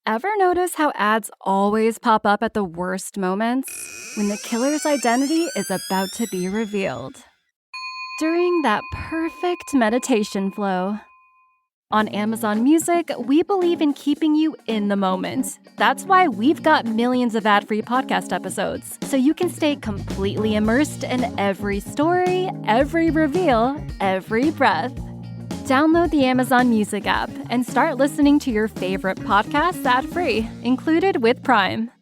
Ever notice how ads always pop up at the worst moments? When the killer's identity is about to be revealed. During that perfect meditation flow. On Amazon Music, we believe in keeping you in the moment. That's why we've got millions of ad-free podcast episodes, so you can stay completely immersed in every story, every reveal, every breath. Download the Amazon Music app and start listening to your favorite podcasts ad-free, included with Prime.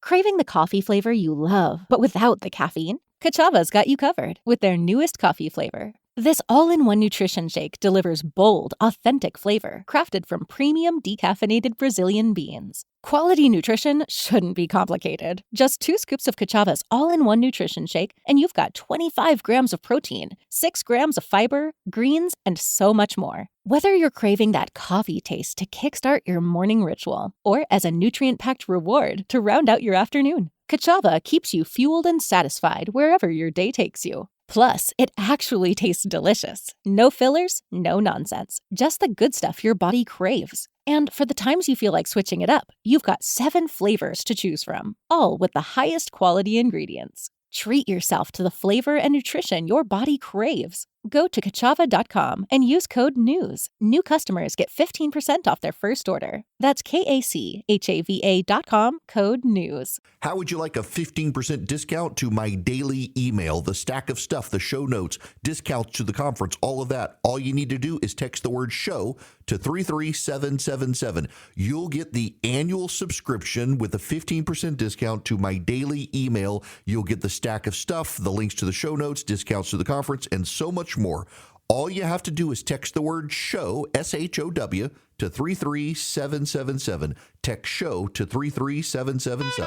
Craving the coffee flavor you love, but without the caffeine? Kachava's got you covered with their newest coffee flavor. This all-in-one nutrition shake delivers bold, authentic flavor crafted from premium decaffeinated Brazilian beans. Quality nutrition shouldn't be complicated. Just 2 scoops of Kachava's all-in-one nutrition shake, and you've got 25 grams of protein, 6 grams of fiber, greens, and so much more. Whether you're craving that coffee taste to kickstart your morning ritual, or as a nutrient-packed reward to round out your afternoon, Kachava keeps you fueled and satisfied wherever your day takes you. Plus, it actually tastes delicious. No fillers, no nonsense. Just the good stuff your body craves. And for the times you feel like switching it up, you've got 7 flavors to choose from, all with the highest quality ingredients. Treat yourself to the flavor and nutrition your body craves. Go to Kachava.com and use code NEWS. New customers get 15% off their first order. That's KACHAVA.com, code NEWS. How would you like a 15% discount to my daily email, the stack of stuff, the show notes, discounts to the conference, all of that? All you need to do is text the word SHOW to 33777. You'll get the annual subscription with a 15% discount to my daily email. You'll get the stack of stuff, the links to the show notes, discounts to the conference, and so much more. All you have to do is text the word SHOW, S-H-O-W, to 33777. Text SHOW to 33777.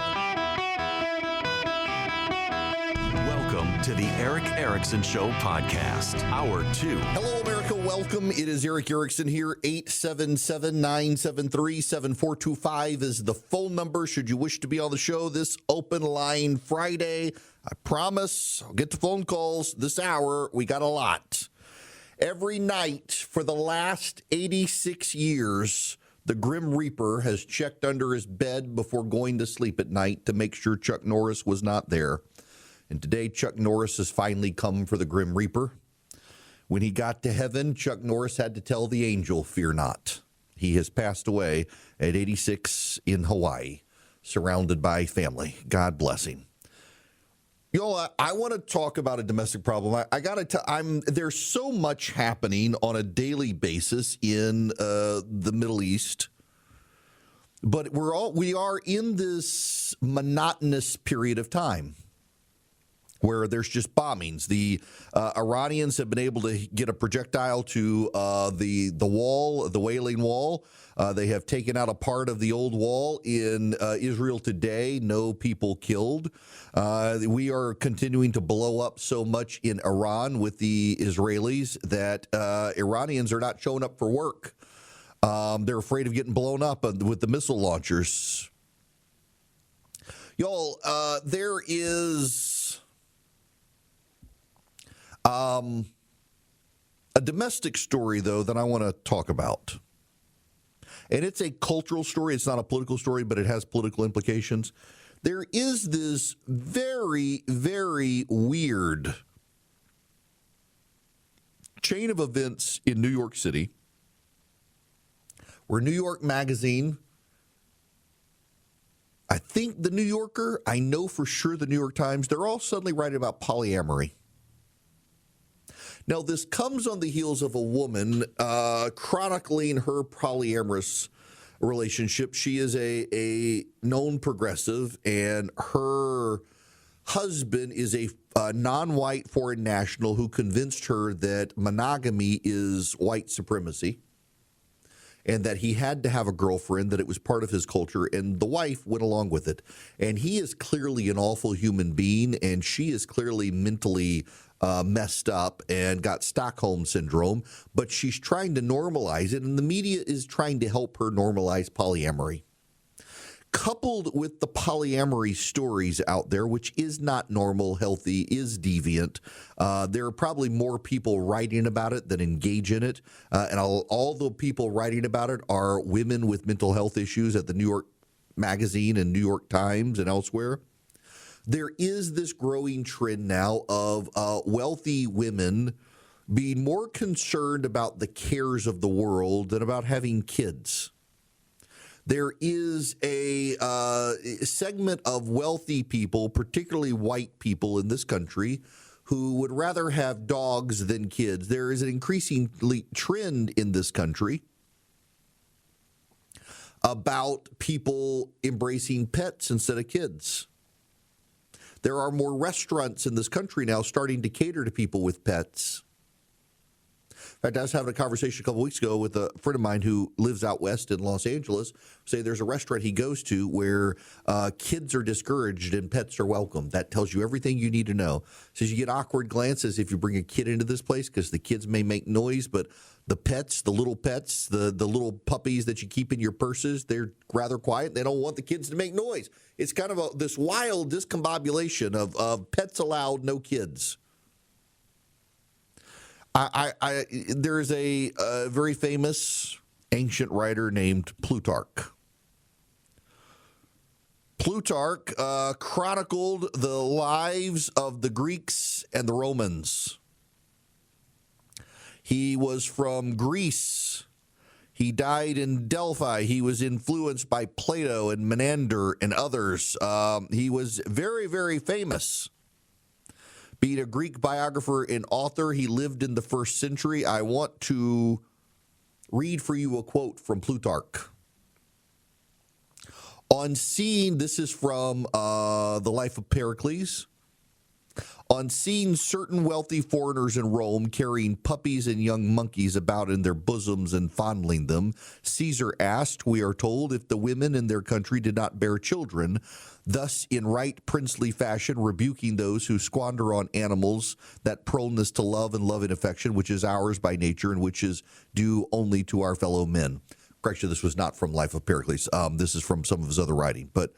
Welcome to the Eric Erickson Show podcast, Hour 2. Hello, America. Welcome. It is Eric Erickson here. 877-973-7425 is the phone number should you wish to be on the show this open line Friday. I promise I'll get the phone calls this hour. We got a lot. Every night for the last 86 years, the Grim Reaper has checked under his bed before going to sleep at night to make sure Chuck Norris was not there. And today, Chuck Norris has finally come for the Grim Reaper. When he got to heaven, Chuck Norris had to tell the angel, "Fear not." He has passed away at 86 in Hawaii, surrounded by family. God bless him. I want to talk about a domestic problem. I got to tell, there's so much happening on a daily basis in the Middle East, but we are in this monotonous period of time where there's just bombings. The Iranians have been able to get a projectile to the wall, the Wailing Wall. They have taken out a part of the old wall in Israel today. No people killed. We are continuing to blow up so much in Iran with the Israelis that Iranians are not showing up for work. They're afraid of getting blown up with the missile launchers. Y'all, there is a domestic story, though, that I want to talk about. And it's a cultural story. It's not a political story, but it has political implications. There is this very, very weird chain of events in New York City where New York Magazine, I think the New Yorker, I know for sure the New York Times, they're all suddenly writing about polyamory. Now, this comes on the heels of a woman chronicling her polyamorous relationship. She is a known progressive, and her husband is a non-white foreign national who convinced her that monogamy is white supremacy and that he had to have a girlfriend, that it was part of his culture, and the wife went along with it. And he is clearly an awful human being, and she is clearly mentally messed up and got Stockholm syndrome, but she's trying to normalize it, and the media is trying to help her normalize polyamory. coupled with the polyamory stories out there, which is not normal, healthy, is deviant. There are probably more people writing about it than engage in it. And all the people writing about it are women with mental health issues at the New York Magazine and New York Times and elsewhere. There is this growing trend now of wealthy women being more concerned about the cares of the world than about having kids. There is a segment of wealthy people, particularly white people in this country, who would rather have dogs than kids. There is an increasing trend in this country about people embracing pets instead of kids. There are more restaurants in this country now starting to cater to people with pets. In fact, I was having a conversation a couple weeks ago with a friend of mine who lives out west in Los Angeles. Say there's a restaurant he goes to where kids are discouraged and pets are welcome. That tells you everything you need to know. Says you get awkward glances if you bring a kid into this place because the kids may make noise, but the pets, the little little puppies that you keep in your purses, they're rather quiet. They don't want the kids to make noise. It's kind of this wild discombobulation of pets allowed, no kids. There's a very famous ancient writer named Plutarch. Plutarch chronicled the lives of the Greeks and the Romans. He was from Greece. He died in Delphi. He was influenced by Plato and Menander and others. He was very, very famous. Being a Greek biographer and author, he lived in the 1st century. I want to read for you a quote from Plutarch. On seeing, this is from the Life of Pericles. On seeing certain wealthy foreigners in Rome carrying puppies and young monkeys about in their bosoms and fondling them, Caesar asked, we are told, if the women in their country did not bear children, thus in right princely fashion rebuking those who squander on animals that proneness to love and loving affection, which is ours by nature and which is due only to our fellow men. Correction, this was not from Life of Pericles. This is from some of his other writing. But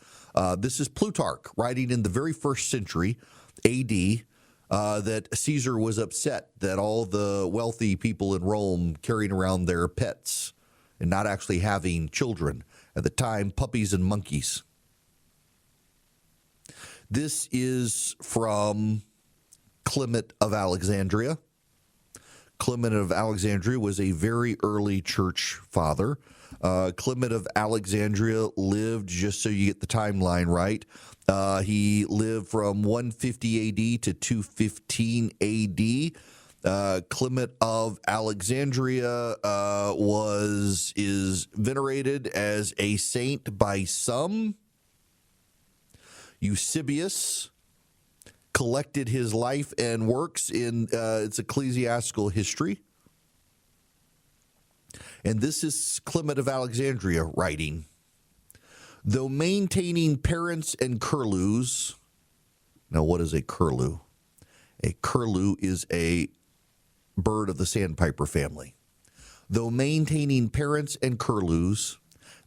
this is Plutarch writing in the very 1st century A.D., that Caesar was upset that all the wealthy people in Rome carrying around their pets and not actually having children. At the time, puppies and monkeys. This is from Clement of Alexandria. Clement of Alexandria was a very early church father. Clement of Alexandria lived, just so you get the timeline right, he lived from 150 AD to 215 AD. Clement of Alexandria is venerated as a saint by some. Eusebius collected his life and works in its ecclesiastical history. And this is Clement of Alexandria writing. Though maintaining parents and curlews. Now, what is a curlew? A curlew is a bird of the sandpiper family. Though maintaining parents and curlews,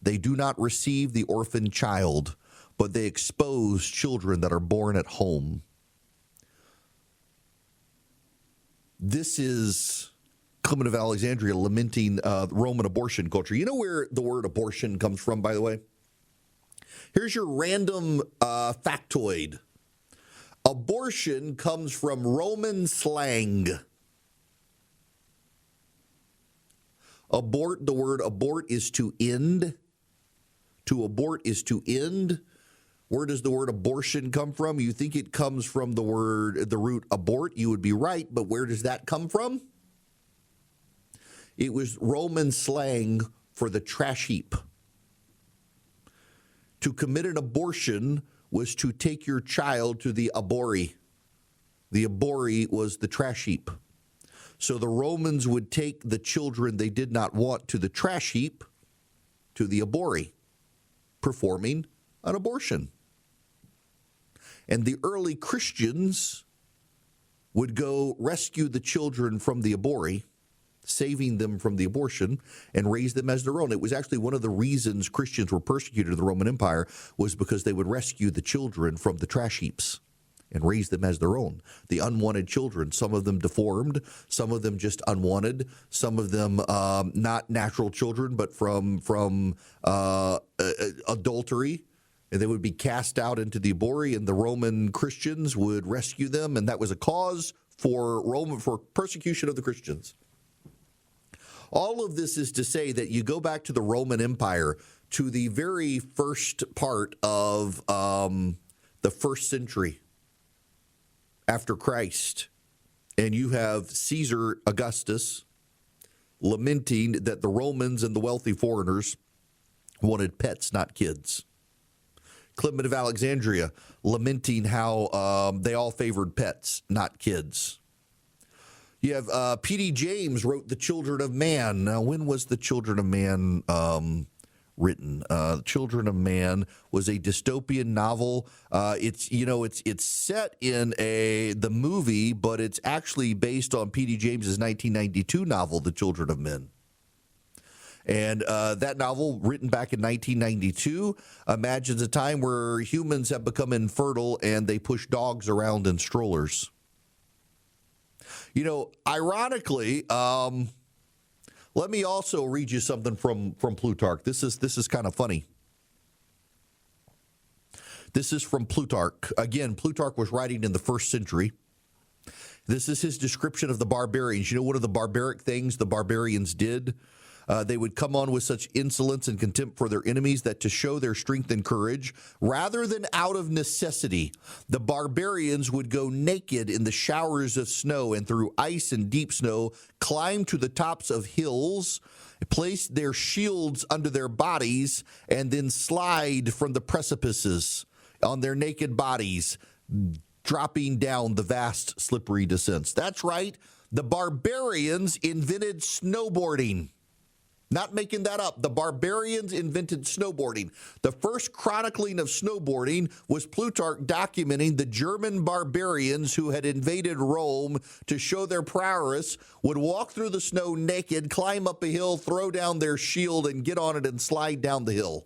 they do not receive the orphan child, but they expose children that are born at home. This is Clement of Alexandria lamenting Roman abortion culture. You know where the word abortion comes from, by the way? Here's your random factoid. Abortion comes from Roman slang. Abort, the word abort is to end. To abort is to end. Where does the word abortion come from? You think it comes from the root abort. You would be right, but where does that come from? It was Roman slang for the trash heap. To commit an abortion was to take your child to the abori. The abori was the trash heap. So the Romans would take the children they did not want to the trash heap, to the abori, performing an abortion. And the early Christians would go rescue the children from the abori saving them from the abortion, and raised them as their own. It was actually one of the reasons Christians were persecuted in the Roman Empire, was because they would rescue the children from the trash heaps and raise them as their own. The unwanted children, some of them deformed, some of them just unwanted, some of them not natural children, but from adultery. And they would be cast out into the Abori, and the Roman Christians would rescue them, and that was a cause for persecution of the Christians. All of this is to say that you go back to the Roman Empire, to the very first part of the first century after Christ, and you have Caesar Augustus lamenting that the Romans and the wealthy foreigners wanted pets, not kids. Clement of Alexandria lamenting how they all favored pets, not kids. You have P.D. James wrote The Children of Man. Now, when was The Children of Man written? Children of Man was a dystopian novel. It's set in the movie, but it's actually based on P.D. James's 1992 novel, The Children of Men. And that novel, written back in 1992, imagines a time where humans have become infertile and they push dogs around in strollers. Ironically, let me also read you something from Plutarch. This is kind of funny. This is from Plutarch. Again, Plutarch was writing in the first century. This is his description of the barbarians. One of the barbaric things the barbarians did? They would come on with such insolence and contempt for their enemies that to show their strength and courage, rather than out of necessity, the barbarians would go naked in the showers of snow and through ice and deep snow, climb to the tops of hills, place their shields under their bodies, and then slide from the precipices on their naked bodies, dropping down the vast slippery descents. That's right. The barbarians invented snowboarding. Not making that up. The barbarians invented snowboarding. The first chronicling of snowboarding was Plutarch documenting the German barbarians who had invaded Rome to show their prowess, would walk through the snow naked, climb up a hill, throw down their shield, and get on it and slide down the hill.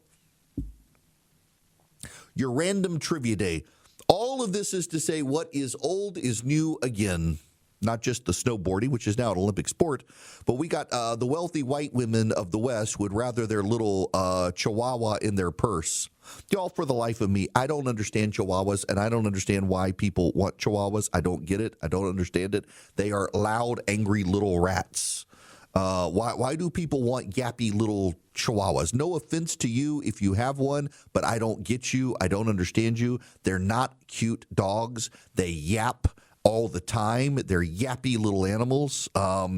Your random trivia day. All of this is to say what is old is new again. Not just the snowboarding, which is now an Olympic sport, but we got the wealthy white women of the West would rather their little chihuahua in their purse. Y'all, for the life of me, I don't understand chihuahuas, and I don't understand why people want chihuahuas. I don't get it. I don't understand it. They are loud, angry little rats. Why do people want yappy little chihuahuas? No offense to you if you have one, but I don't get you. I don't understand you. They're not cute dogs. They yap all the time. They're yappy little animals. I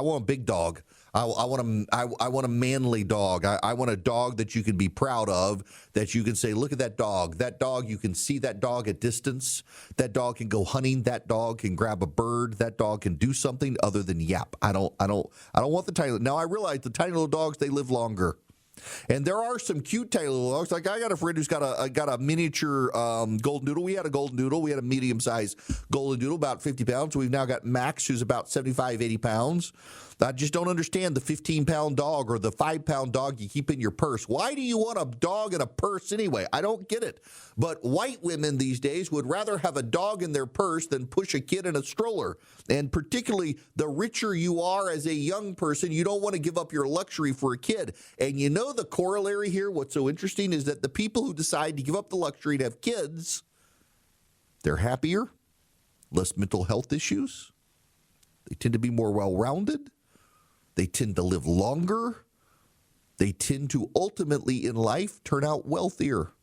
want a big dog. I want a manly dog. I want a dog that you can be proud of, that you can say, look at that dog. That dog, you can see that dog at distance. That dog can go hunting. That dog can grab a bird. That dog can do something other than yap. I don't want the tiny. Now I realize the tiny little dogs, they live longer. And there are some cute tiny little dogs. Like I got a friend who's got a miniature golden doodle. We had a golden doodle. We had a medium-sized golden doodle, about 50 pounds. We've now got Max, who's about 75, 80 pounds. I just don't understand the 15-pound dog or the 5-pound dog you keep in your purse. Why do you want a dog in a purse anyway? I don't get it. But white women these days would rather have a dog in their purse than push a kid in a stroller. And particularly the richer you are as a young person, you don't want to give up your luxury for a kid. And you know the corollary here, what's so interesting is that the people who decide to give up the luxury to have kids, they're happier, less mental health issues. They tend to be more well-rounded. They tend to live longer. They tend to ultimately in life turn out wealthier.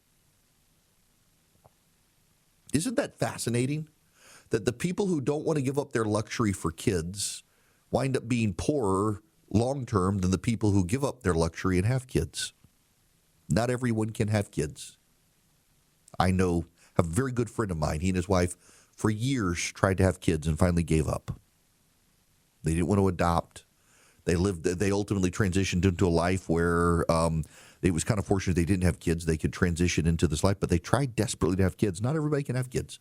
Isn't that fascinating? That the people who don't want to give up their luxury for kids wind up being poorer long-term than the people who give up their luxury and have kids. Not everyone can have kids. I know, have a very good friend of mine. He and his wife for years tried to have kids and finally gave up. They didn't want to adopt. They ultimately transitioned into a life where it was kind of fortunate they didn't have kids. They could transition into this life, but they tried desperately to have kids. Not everybody can have kids.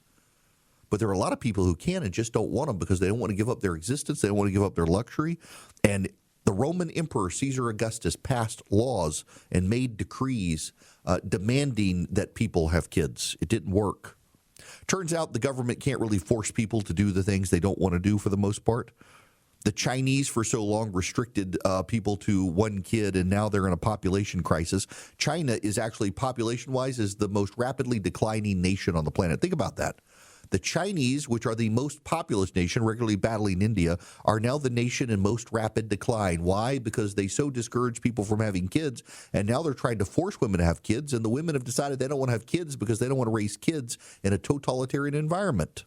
But there are a lot of people who can and just don't want them because they don't want to give up their existence. They don't want to give up their luxury. And the Roman Emperor Caesar Augustus passed laws and made decrees demanding that people have kids. It didn't work. Turns out the government can't really force people to do the things they don't want to do for the most part. The Chinese for so long restricted people to one kid, and now they're in a population crisis. China is actually, population-wise, is the most rapidly declining nation on the planet. Think about that. The Chinese, which are the most populous nation, regularly battling India, are now the nation in most rapid decline. Why? Because they so discourage people from having kids, and now they're trying to force women to have kids, and the women have decided they don't want to have kids because they don't want to raise kids in a totalitarian environment.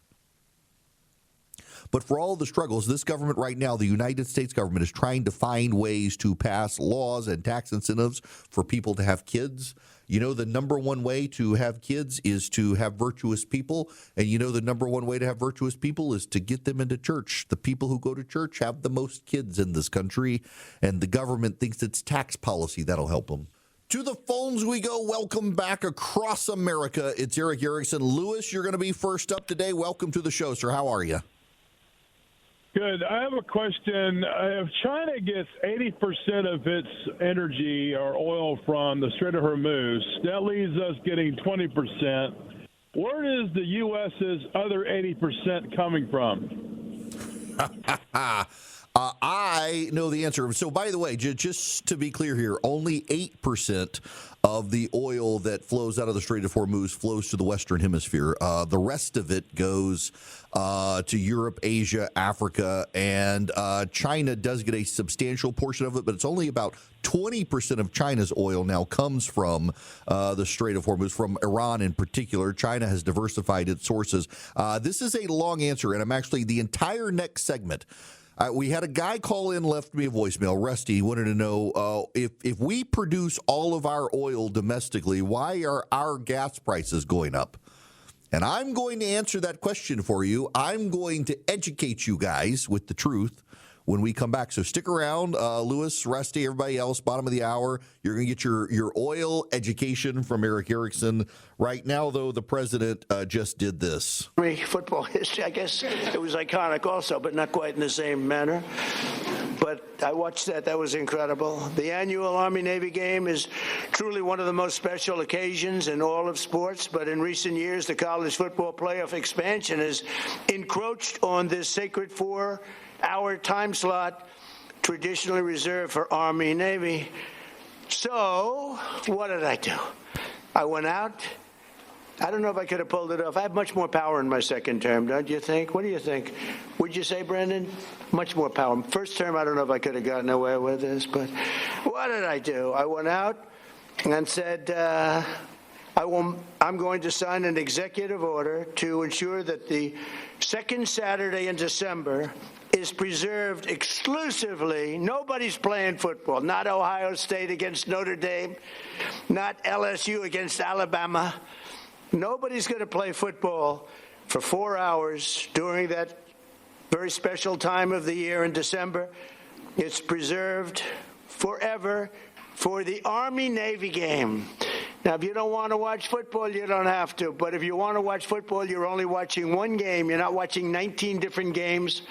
But for all the struggles, this government right now, the United States government, is trying to find ways to pass laws and tax incentives for people to have kids. You know, the number one way to have kids is to have virtuous people. And you know, the number one way to have virtuous people is to get them into church. The people who go to church have the most kids in this country, and the government thinks it's tax policy that'll help them. To the phones we go. Welcome back across America. It's Eric Erickson. Lewis, you're going to be first up today. Welcome to the show, sir. How are you? Good. I have a question. If China gets 80% of its energy or oil from the Strait of Hormuz, that leaves us getting 20%. Where is the U.S.'s other 80% coming from? I know the answer. So, by the way, just to be clear here, only 8% of the oil that flows out of the Strait of Hormuz flows to the Western Hemisphere. The rest of it goes to Europe, Asia, Africa, and China does get a substantial portion of it, but it's only about 20% of China's oil now comes from the Strait of Hormuz, from Iran in particular. China has diversified its sources. This is a long answer, and I'm actually the entire next segment. We had a guy call in, left me a voicemail. Rusty wanted to know if we produce all of our oil domestically, why are our gas prices going up? And I'm going to answer that question for you. I'm going to educate you guys with the truth when we come back. So stick around. Lewis, Rusty, everybody else, bottom of the hour. You're going to get your oil education from Eric Erickson. Right now, though, the president just did this. Football history, I guess it was iconic also, but not quite in the same manner. But I watched that. That was incredible. The annual Army-Navy game is truly one of the most special occasions in all of sports. But in recent years, the college football playoff expansion has encroached on this sacred 4-hour time slot traditionally reserved for Army-Navy. So what did I do? I went out. I don't know if I could have pulled it off. I have much more power in my second term, don't you think? What do you think? Would you say, Brendan? Much more power. First term, I don't know if I could have gotten away with this, but what did I do? I went out and said, I'm going to sign an executive order to ensure that the second Saturday in December is preserved exclusively. Nobody's playing football. Not Ohio State against Notre Dame. Not LSU against Alabama. Nobody's going to play football for 4 hours during that very special time of the year in December. It's preserved forever for the Army-Navy game. Now, if you don't want to watch football, you don't have to. But if you want to watch football, you're only watching one game. You're not watching 19 different games,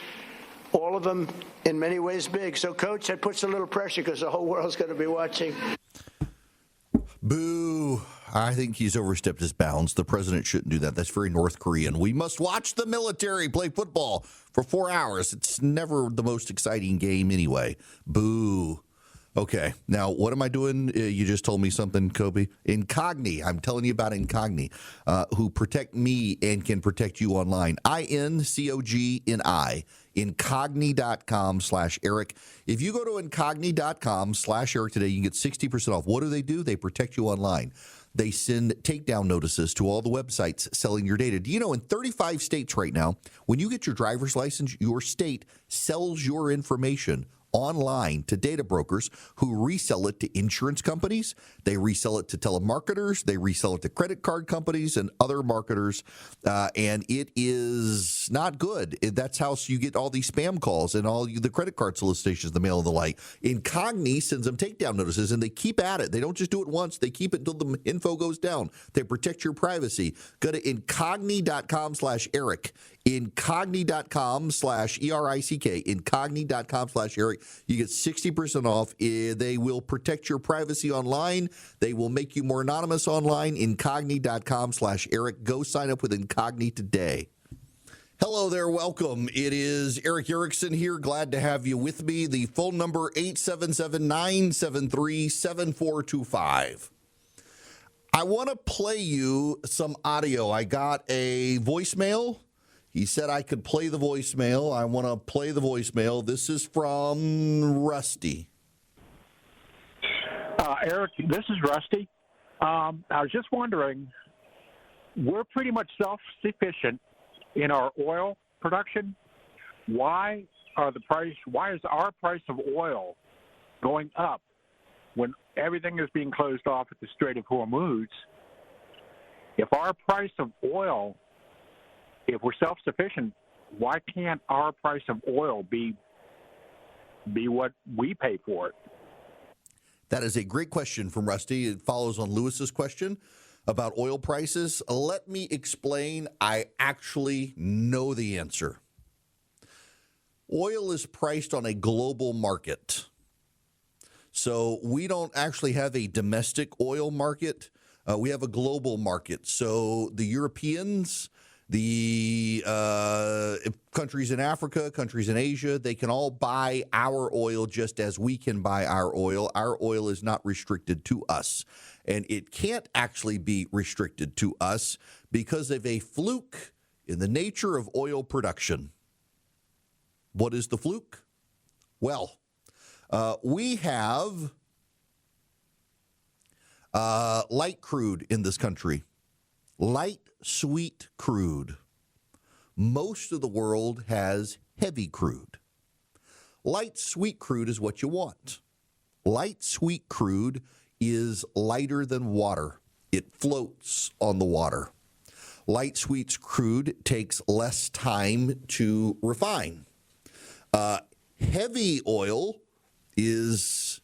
all of them in many ways big. So, Coach, that puts a little pressure because the whole world's going to be watching. Boo. I think he's overstepped his bounds. The president shouldn't do that. That's very North Korean. We must watch the military play football for 4 hours. It's never the most exciting game anyway. Boo. Okay, now what am I doing? You just told me something, Kobe. Incogni. I'm telling you about Incogni, who protect me and can protect you online. INCOGNI. Incogni.com/Eric. If you go to incogni.com/Eric today, you can get 60% off. What do? They protect you online. They send takedown notices to all the websites selling your data. Do you know in 35 states right now, when you get your driver's license, your state sells your information online to data brokers who resell it to insurance companies. They resell it to telemarketers. They resell it to credit card companies and other marketers. And it is not good. That's how you get all these spam calls and all the credit card solicitations, the mail and the like. Incogni sends them takedown notices, and they keep at it. They don't just do it once. They keep it until the info goes down. They protect your privacy. Go to incogni.com/Eric. Incogni.com/ERICK. Incogni.com/Eric. You get 60% off. They will protect your privacy online. They will make you more anonymous online. Incogni.com/Eric. Go sign up with Incogni today. Hello there. Welcome. It is Eric Erickson here. Glad to have you with me. The phone number 877-973-7425. I want to play you some audio. I got a voicemail. He said I could play the voicemail. I want to play the voicemail. This is from Rusty. Eric, this is Rusty. I was just wondering, we're pretty much self-sufficient in our oil production. Why is our price of oil going up when everything is being closed off at the Strait of Hormuz? If our price of oil, if we're self-sufficient, why can't our price of oil be what we pay for it? That is a great question from Rusty. It follows on Lewis's question about oil prices. Let me explain. I actually know the answer. Oil is priced on a global market. So we don't actually have a domestic oil market. We have a global market. So the Europeans, the countries in Africa, countries in Asia, they can all buy our oil just as we can buy our oil. Our oil is not restricted to us. And it can't actually be restricted to us because of a fluke in the nature of oil production. What is the fluke? Well, we have light crude in this country. Light sweet crude. Most of the world has heavy crude. Light sweet crude is what you want. Light sweet crude is lighter than water. It floats on the water. Light sweet crude takes less time to refine. Heavy oil is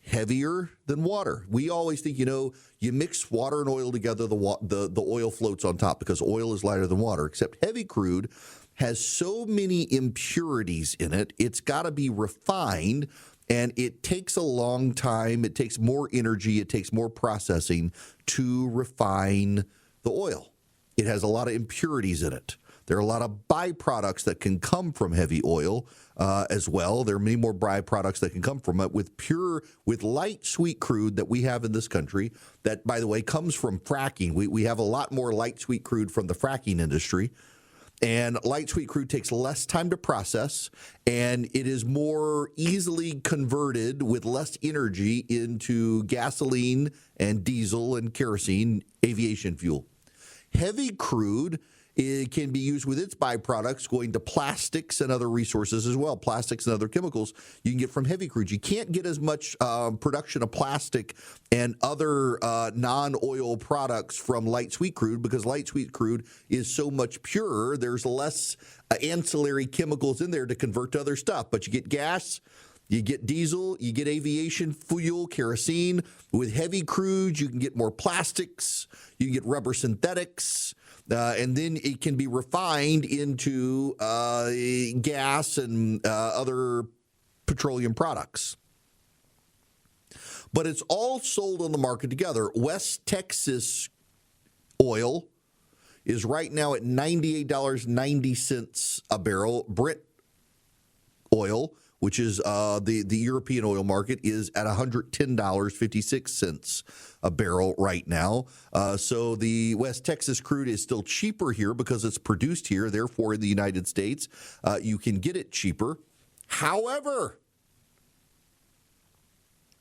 heavier than water. We always think, you mix water and oil together, the oil floats on top because oil is lighter than water, except heavy crude has so many impurities in it, it's got to be refined, and it takes a long time. It takes more energy. It takes more processing to refine the oil. It has a lot of impurities in it. There are a lot of byproducts that can come from heavy oil as well. There are many more byproducts that can come from it with light sweet crude that we have in this country that, by the way, comes from fracking. We have a lot more light sweet crude from the fracking industry. And light sweet crude takes less time to process, and it is more easily converted with less energy into gasoline and diesel and kerosene aviation fuel. Heavy crude, it can be used with its byproducts going to plastics and other resources as well, plastics and other chemicals you can get from heavy crude. You can't get as much production of plastic and other non-oil products from light sweet crude because light sweet crude is so much purer. There's less ancillary chemicals in there to convert to other stuff. But you get gas, you get diesel, you get aviation fuel, kerosene. With heavy crude, you can get more plastics, you can get rubber synthetics. And then it can be refined into gas and other petroleum products. But it's all sold on the market together. West Texas oil is right now at $98.90 a barrel. Brent oil, which is the European oil market, is at $110.56 a barrel right now. So the West Texas crude is still cheaper here because it's produced here. Therefore, in the United States, you can get it cheaper. However,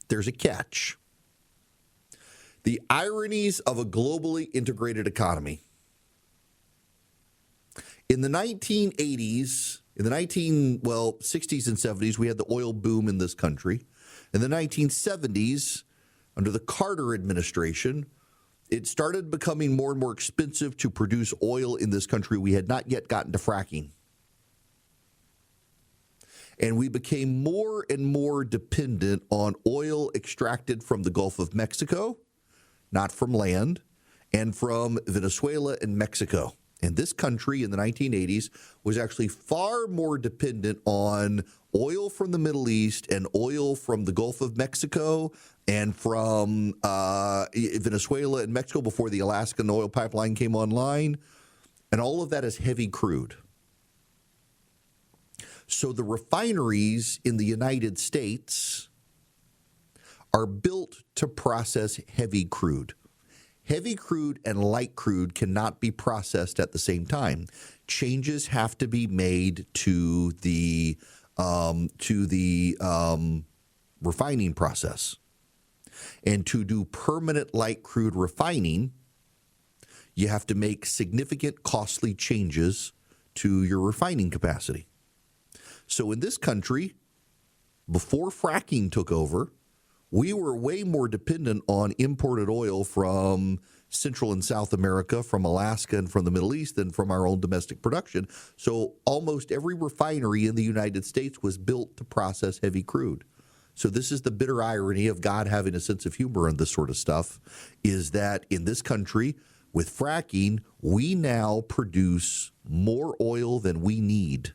there's a catch. The ironies of a globally integrated economy. In the 1980s, In the 60s and 70s, we had the oil boom in this country. In the 1970s, under the Carter administration, it started becoming more and more expensive to produce oil in this country. We had not yet gotten to fracking. And we became more and more dependent on oil extracted from the Gulf of Mexico, not from land, and from Venezuela and Mexico. And this country in the 1980s was actually far more dependent on oil from the Middle East and oil from the Gulf of Mexico and from Venezuela and Mexico before the Alaskan oil pipeline came online. And all of that is heavy crude. So the refineries in the United States are built to process heavy crude. Heavy crude and light crude cannot be processed at the same time. Changes have to be made to the refining process. And to do permanent light crude refining, you have to make significant costly changes to your refining capacity. So in this country, before fracking took over, we were way more dependent on imported oil from Central and South America, from Alaska and from the Middle East than from our own domestic production. So almost every refinery in the United States was built to process heavy crude. So this is the bitter irony of God having a sense of humor on this sort of stuff, is that in this country, with fracking, we now produce more oil than we need.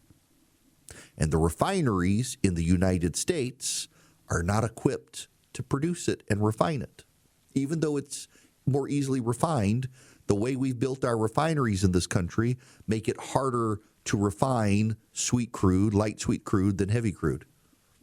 And the refineries in the United States are not equipped to produce it and refine it. Even though it's more easily refined, the way we've built our refineries in this country make it harder to refine sweet crude, light sweet crude, than heavy crude.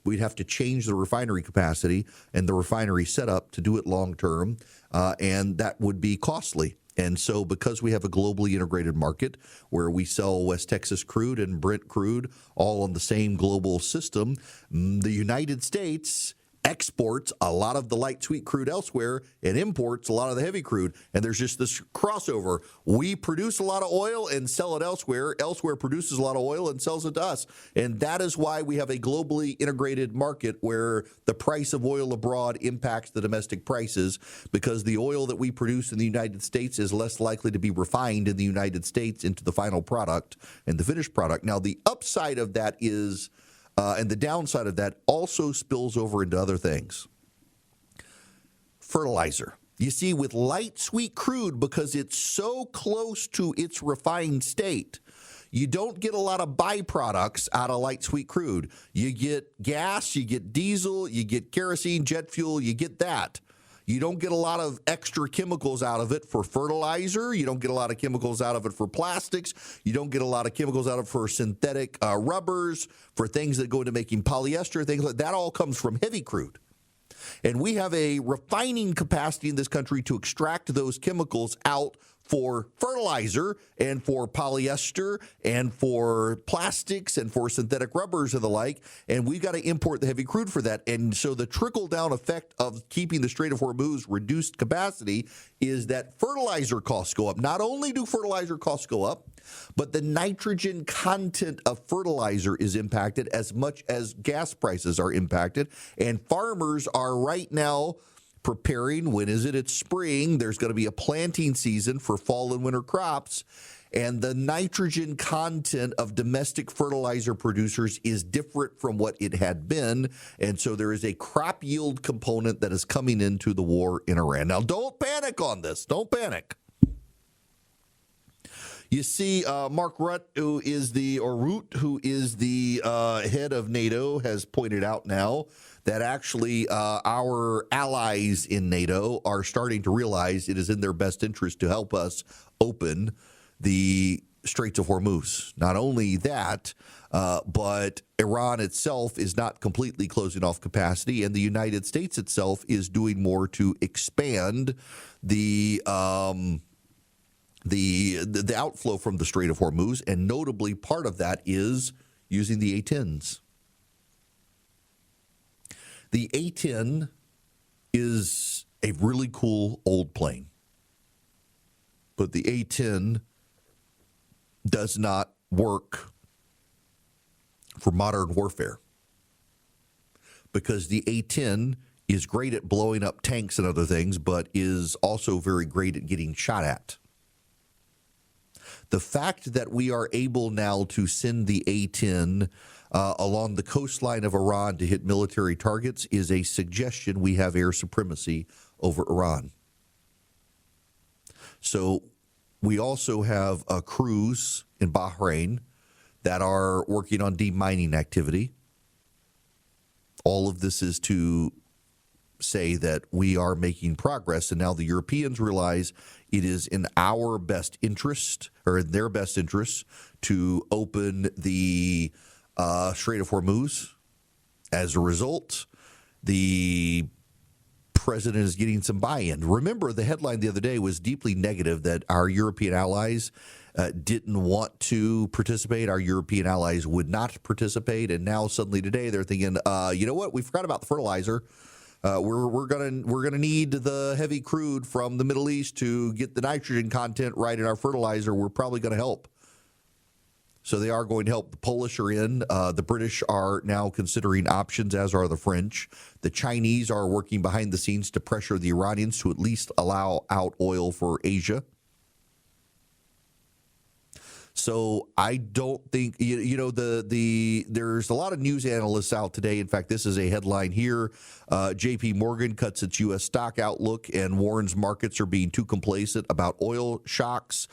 We'd have to change the refinery capacity and the refinery setup to do it long term, and that would be costly. And so because we have a globally integrated market where we sell West Texas crude and Brent crude all on the same global system, the United States exports a lot of the light sweet crude elsewhere and imports a lot of the heavy crude. And there's just this crossover. We produce a lot of oil and sell it elsewhere. Elsewhere produces a lot of oil and sells it to us. And that is why we have a globally integrated market where the price of oil abroad impacts the domestic prices, because the oil that we produce in the United States is less likely to be refined in the United States into the final product and the finished product. Now, the upside of that is and the downside of that also spills over into other things. Fertilizer. You see, with light sweet crude, because it's so close to its refined state, you don't get a lot of byproducts out of light sweet crude. You get gas, you get diesel, you get kerosene, jet fuel, you get that. You don't get a lot of extra chemicals out of it for fertilizer. You don't get a lot of chemicals out of it for plastics. You don't get a lot of chemicals out of it for synthetic rubbers, for things that go into making polyester, things like that. All comes from heavy crude. And we have a refining capacity in this country to extract those chemicals out for fertilizer and for polyester and for plastics and for synthetic rubbers and the like. And we've got to import the heavy crude for that. And so the trickle-down effect of keeping the Strait of Hormuz reduced capacity is that fertilizer costs go up. Not only do fertilizer costs go up, but the nitrogen content of fertilizer is impacted as much as gas prices are impacted. And farmers are right now preparing. When is it? It's spring. There's going to be a planting season for fall and winter crops. And the nitrogen content of domestic fertilizer producers is different from what it had been. And so there is a crop yield component that is coming into the war in Iran. Now, don't panic on this. Don't panic. You see, Mark Rutte, who is the head of NATO, has pointed out now that actually our allies in NATO are starting to realize it is in their best interest to help us open the Straits of Hormuz. Not only that, but Iran itself is not completely closing off capacity, and the United States itself is doing more to expand the outflow from the Strait of Hormuz, and notably part of that is using the A-10s. The A-10 is a really cool old plane, but the A-10 does not work for modern warfare, because the A-10 is great at blowing up tanks and other things, but is also very great at getting shot at. The fact that we are able now to send the A-10 along the coastline of Iran to hit military targets is a suggestion we have air supremacy over Iran. So we also have crews in Bahrain that are working on demining activity. All of this is to say that we are making progress, and now the Europeans realize it is in our best interest, or in their best interest, to open the Strait of Hormuz. As a result, the president is getting some buy-in. Remember, the headline the other day was deeply negative, that our European allies didn't want to participate. Our European allies would not participate, and now suddenly today they're thinking, you know what? We forgot about the fertilizer. We're gonna need the heavy crude from the Middle East to get the nitrogen content right in our fertilizer. We're probably going to help. So they are going to help. The Polish are in. The British are now considering options, as are the French. The Chinese are working behind the scenes to pressure the Iranians to at least allow out oil for Asia. So I don't think, there's a lot of news analysts out today. In fact, this is a headline here. JP Morgan cuts its U.S. stock outlook and warns markets are being too complacent about oil shocks.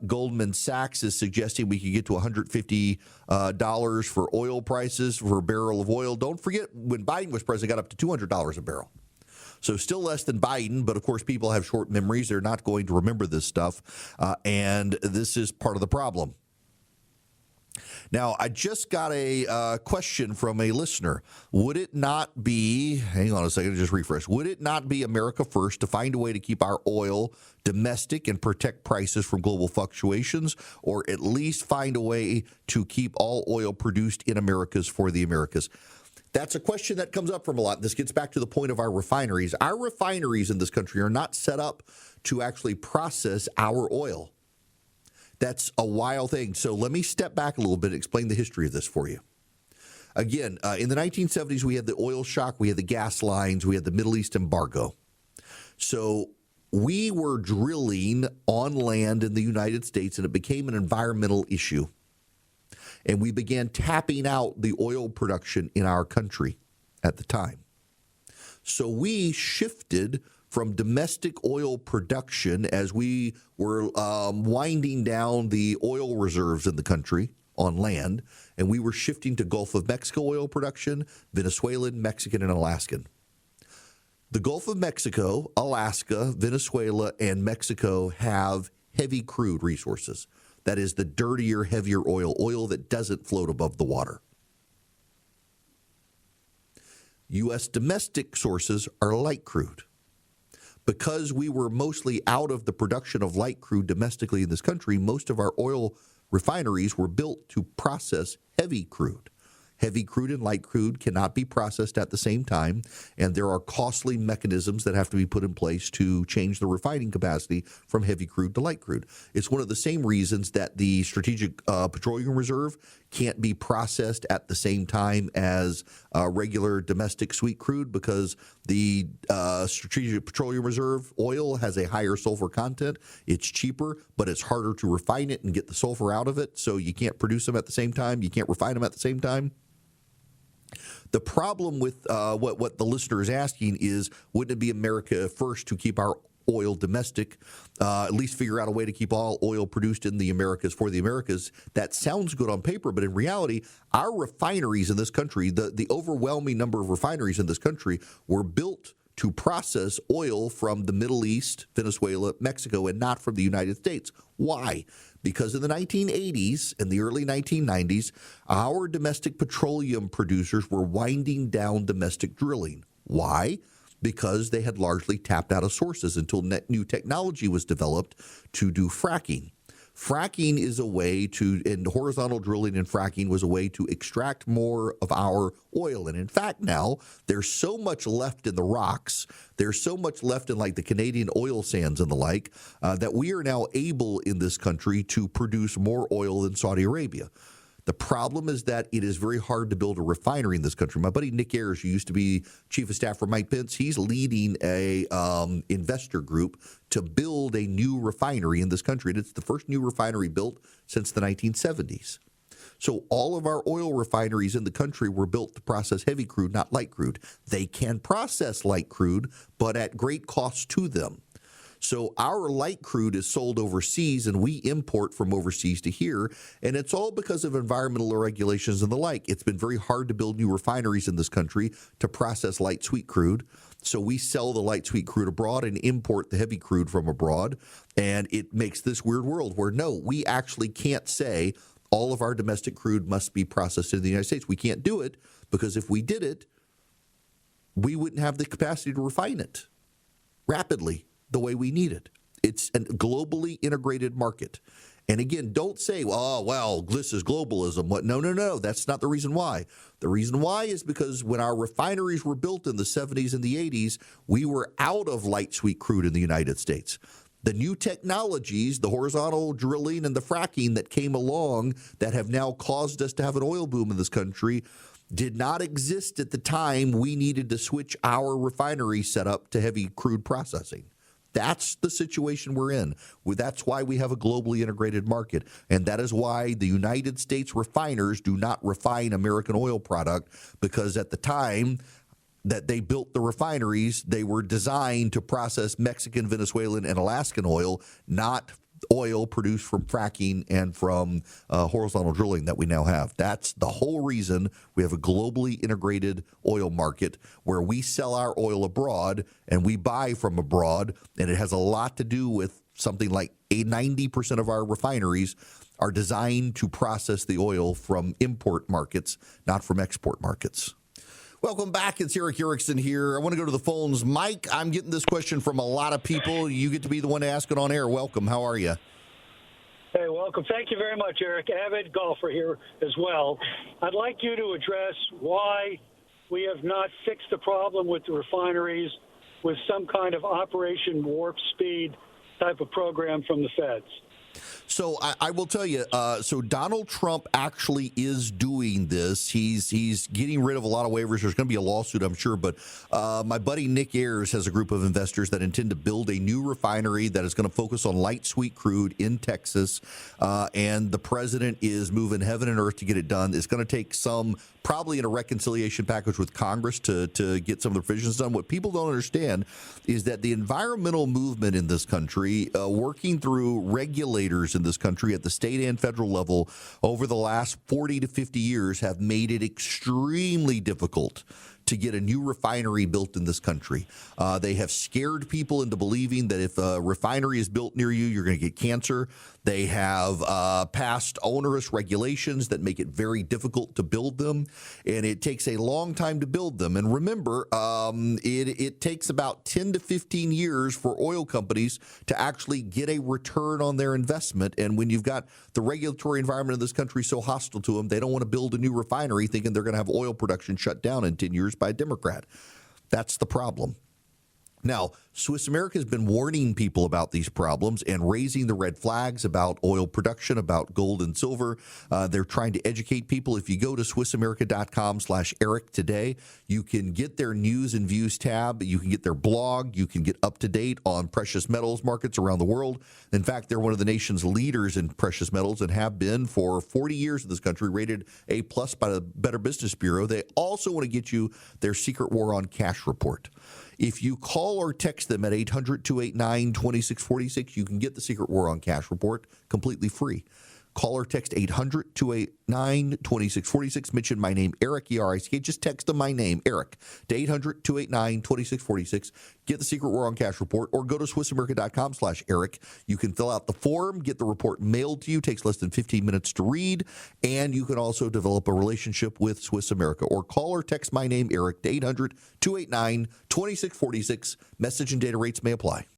Goldman Sachs is suggesting we could get to $150 for oil prices for a barrel of oil. Don't forget, when Biden was president, it got up to $200 a barrel. So still less than Biden, but of course people have short memories. They're not going to remember this stuff, and this is part of the problem. Now, I just got a question from a listener. Would it not be, hang on a second, just refresh. Would it not be America first to find a way to keep our oil domestic and protect prices from global fluctuations, or at least find a way to keep all oil produced in Americas for the Americas? That's a question that comes up from a lot. This gets back to the point of our refineries. Our refineries in this country are not set up to actually process our oil. That's a wild thing. So let me step back a little bit and explain the history of this for you. Again, in the 1970s, we had the oil shock, we had the gas lines, we had the Middle East embargo. So we were drilling on land in the United States, and it became an environmental issue. And we began tapping out the oil production in our country at the time. So we shifted from domestic oil production as we were winding down the oil reserves in the country on land, and we were shifting to Gulf of Mexico oil production, Venezuelan, Mexican, and Alaskan. The Gulf of Mexico, Alaska, Venezuela, and Mexico have heavy crude resources. That is the dirtier, heavier oil that doesn't float above the water. U.S. domestic sources are light crude. Because we were mostly out of the production of light crude domestically in this country, most of our oil refineries were built to process heavy crude. Heavy crude and light crude cannot be processed at the same time, and there are costly mechanisms that have to be put in place to change the refining capacity from heavy crude to light crude. It's one of the same reasons that the Strategic Petroleum Reserve can't be processed at the same time as regular domestic sweet crude, because the Strategic Petroleum Reserve oil has a higher sulfur content. It's cheaper, but it's harder to refine it and get the sulfur out of it, so you can't produce them at the same time. You can't refine them at the same time. The problem with what the listener is asking is, wouldn't it be America first to keep our oil domestic, at least figure out a way to keep all oil produced in the Americas for the Americas? That sounds good on paper, but in reality, our refineries in this country, the overwhelming number of refineries in this country were built to process oil from the Middle East, Venezuela, Mexico, and not from the United States. Why? Because in the 1980s and the early 1990s, our domestic petroleum producers were winding down domestic drilling. Why? Because they had largely tapped out of sources until new technology was developed to do fracking. Fracking is a way to, and horizontal drilling and fracking was a way to extract more of our oil. And in fact, now there's so much left in the rocks, there's so much left in like the Canadian oil sands and the like, that we are now able in this country to produce more oil than Saudi Arabia. The problem is that it is very hard to build a refinery in this country. My buddy Nick Ayers, who used to be chief of staff for Mike Pence, he's leading a investor group to build a new refinery in this country. And it's the first new refinery built since the 1970s. So all of our oil refineries in the country were built to process heavy crude, not light crude. They can process light crude, but at great cost to them. So our light crude is sold overseas, and we import from overseas to here, and it's all because of environmental regulations and the like. It's been very hard to build new refineries in this country to process light sweet crude. So we sell the light sweet crude abroad and import the heavy crude from abroad, and it makes this weird world where, no, we actually can't say all of our domestic crude must be processed in the United States. We can't do it because if we did it, we wouldn't have the capacity to refine it rapidly the way we need it. It's a globally integrated market. And again, don't say, oh, well, this is globalism. What? No. That's not the reason why. The reason why is because when our refineries were built in the 70s and the 80s, we were out of light sweet crude in the United States. The new technologies, the horizontal drilling and the fracking that came along that have now caused us to have an oil boom in this country did not exist at the time we needed to switch our refinery setup to heavy crude processing. That's the situation we're in. That's why we have a globally integrated market. And that is why the United States refiners do not refine American oil product, because at the time that they built the refineries, they were designed to process Mexican, Venezuelan, and Alaskan oil, not oil produced from fracking and from horizontal drilling that we now have. That's the whole reason we have a globally integrated oil market where we sell our oil abroad and we buy from abroad, and it has a lot to do with something like 90% of our refineries are designed to process the oil from import markets, not from export markets. Welcome back. It's Eric Erickson here. I want to go to the phones. Mike, I'm getting this question from a lot of people. You get to be the one to ask it on air. Welcome. How are you? Hey, welcome. Thank you very much, Eric. Avid golfer here as well. I'd like you to address why we have not fixed the problem with the refineries with some kind of Operation Warp Speed type of program from the feds. So I will tell you, so Donald Trump actually is doing this. He's getting rid of a lot of waivers. There's going to be a lawsuit, I'm sure. But my buddy Nick Ayers has a group of investors that intend to build a new refinery that is going to focus on light sweet crude in Texas. And the president is moving heaven and earth to get it done. It's going to take probably in a reconciliation package with Congress to get some of the provisions done. What people don't understand is that the environmental movement in this country, working through regulators in this country at the state and federal level over the last 40 to 50 years, have made it extremely difficult to get a new refinery built in this country. They have scared people into believing that if a refinery is built near you, you're going to get cancer. They have passed onerous regulations that make it very difficult to build them, and it takes a long time to build them. And remember, it takes about 10 to 15 years for oil companies to actually get a return on their investment. And when you've got the regulatory environment in this country so hostile to them, they don't want to build a new refinery thinking they're going to have oil production shut down in 10 years by a Democrat. That's the problem. Now, Swiss America has been warning people about these problems and raising the red flags about oil production, about gold and silver. They're trying to educate people. If you go to SwissAmerica.com/Eric today, you can get their news and views tab. You can get their blog. You can get up to date on precious metals markets around the world. In fact, they're one of the nation's leaders in precious metals and have been for 40 years in this country, rated A+ by the Better Business Bureau. They also want to get you their secret war on cash report. If you call or text them at 800-289-2646, you can get the Secret War on Cash report completely free. Call or text 800-289-2646. Mention my name, Eric, E-R-I-C-K. Just text them my name, Eric, to 800-289-2646. Get the Secret War on Cash report, or go to SwissAmerica.com/Eric. You can fill out the form, get the report mailed to you. Takes less than 15 minutes to read. And you can also develop a relationship with Swiss America. Or call or text my name, Eric, to 800-289-2646. Message and data rates may apply.